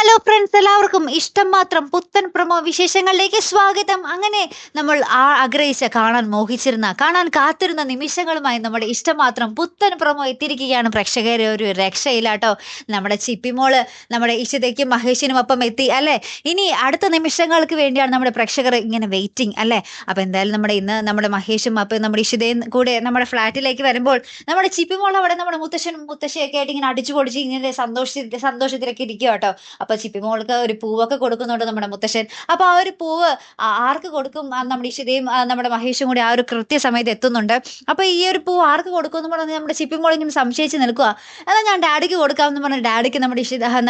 Hello friends, എല്ലാവർക്കും ഇഷ്ടം മാത്രം പുത്തൻ പ്രൊമോ വിശേഷങ്ങളിലേക്ക് സ്വാഗതം. അങ്ങനെ നമ്മൾ ആഗ്രഹിച്ച, കാണാൻ മോഹിച്ചിരുന്ന, കാണാൻ കാത്തിരുന്ന നിമിഷങ്ങളുമായി നമ്മുടെ ഇഷ്ടം മാത്രം പുത്തൻ പ്രൊമോ എത്തിയിരിക്കുകയാണ്. പ്രേക്ഷകരെ ഒരു രക്ഷയിലാട്ടോ. നമ്മുടെ ചിപ്പിമോള് നമ്മുടെ ഇഷിതയ്ക്കും മഹേഷിനും ഒപ്പം എത്തി അല്ലേ. ഇനി അടുത്ത നിമിഷങ്ങൾക്ക് വേണ്ടിയാണ് നമ്മുടെ പ്രേക്ഷകർ ഇങ്ങനെ വെയിറ്റിംഗ് അല്ലേ. അപ്പൊ എന്തായാലും ഇന്ന് നമ്മുടെ മഹേഷും അപ്പം നമ്മുടെ ഇഷിതയും കൂടെ നമ്മുടെ ഫ്ലാറ്റിലേക്ക് വരുമ്പോൾ നമ്മുടെ ചിപ്പിമോൾ അവിടെ നമ്മുടെ മുത്തശ്ശനും മുത്തശ്ശിയൊക്കെ ആയിട്ട് ഇങ്ങനെ അടിച്ചു പൊടിച്ച് ഇങ്ങനെ സന്തോഷത്തിലൊക്കെ ഇരിക്കുക കേട്ടോ. അപ്പൊ ചിപ്പിമോൾക്ക് ഒരു പൂവൊക്കെ കൊടുക്കുന്നുണ്ട് നമ്മുടെ മുത്തശ്ശൻ. അപ്പൊ ആ ഒരു പൂവ് ആർക്ക് കൊടുക്കും? നമ്മുടെ ഇഷിതയും നമ്മുടെ മഹേഷും കൂടി ആ ഒരു കൃത്യസമയത്ത് എത്തുന്നുണ്ട്. അപ്പൊ ഈ ഒരു പൂവ് ആർക്ക് കൊടുക്കും എന്ന് പറഞ്ഞ് നമ്മുടെ ചിപ്പിമോൾ ഇങ്ങനെ സംശയിച്ച് നിൽക്കുക. എന്നാൽ ഞാൻ ഡാഡിക്ക് കൊടുക്കാമെന്ന് പറഞ്ഞ ഡാഡിക്ക്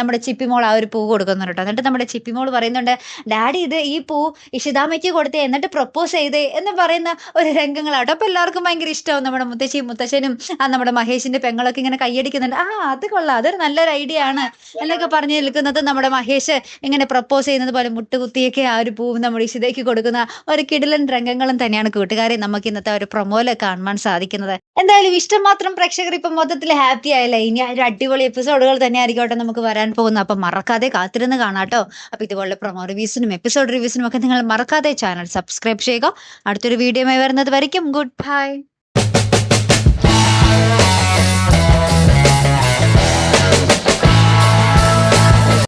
നമ്മുടെ ചിപ്പിമോൾ ആ ഒരു പൂവ് കൊടുക്കുന്നുണ്ട് കേട്ടോ. എന്നിട്ട് നമ്മുടെ ചിപ്പിമോൾ പറയുന്നുണ്ട്, ഡാഡി ഈ പൂ ഇഷിതാമ്മയ്ക്ക് കൊടുത്തേ, എന്നിട്ട് പ്രപ്പോസ് ചെയ്തേ എന്ന് പറയുന്ന ഒരു രംഗങ്ങളാട്ടോ. അപ്പൊ എല്ലാവർക്കും ഭയങ്കര ഇഷ്ടമാവും. നമ്മുടെ മുത്തശ്ശിയും മുത്തശ്ശനും നമ്മുടെ മഹേഷിന്റെ പെങ്ങളൊക്കെ ഇങ്ങനെ കൈയടിക്കുന്നുണ്ട്. അത് കൊള്ളാം, അതൊരു നല്ലൊരു ഐഡിയ ആണ് എന്നൊക്കെ പറഞ്ഞു നിൽക്കുന്നത്. നമ്മുടെ മഹേഷ് ഇങ്ങനെ പ്രപ്പോസ് ചെയ്യുന്നത് പോലെ മുട്ടുകുത്തിയൊക്കെ ആ ഒരു പൂവ് നമ്മുടെ ഇഷിതയ്ക്ക് കൊടുക്കുന്ന ഒരു കിടിലൻ രംഗങ്ങളും തന്നെയാണ് കൂട്ടുകാരെ നമുക്ക് ഇന്നത്തെ ഒരു പ്രൊമോയില് കാണാൻ സാധിക്കുന്നത്. എന്തായാലും ഇഷ്ടം മാത്രം പ്രേക്ഷകർ ഇപ്പൊ മൊത്തത്തിൽ ഹാപ്പി ആയല്ലേ. ഇനി ഒരു അടിപൊളി എപ്പിസോഡുകൾ തന്നെ ആയിരിക്കട്ടെ നമുക്ക് വരാൻ പോകുന്നത്. അപ്പൊ മറക്കാതെ കാത്തിരുന്ന് കാണാട്ടോ. അപ്പൊ ഇതുപോലെ പ്രൊമോ റിവ്യൂസിനും എപ്പിസോഡ് റിവ്യൂസിനും ഒക്കെ നിങ്ങൾ മറക്കാതെ ചാനൽ സബ്സ്ക്രൈബ് ചെയ്യുക. അടുത്തൊരു വീഡിയോയുമായി വരുന്നത് വരയ്ക്കും ഗുഡ് ബൈ.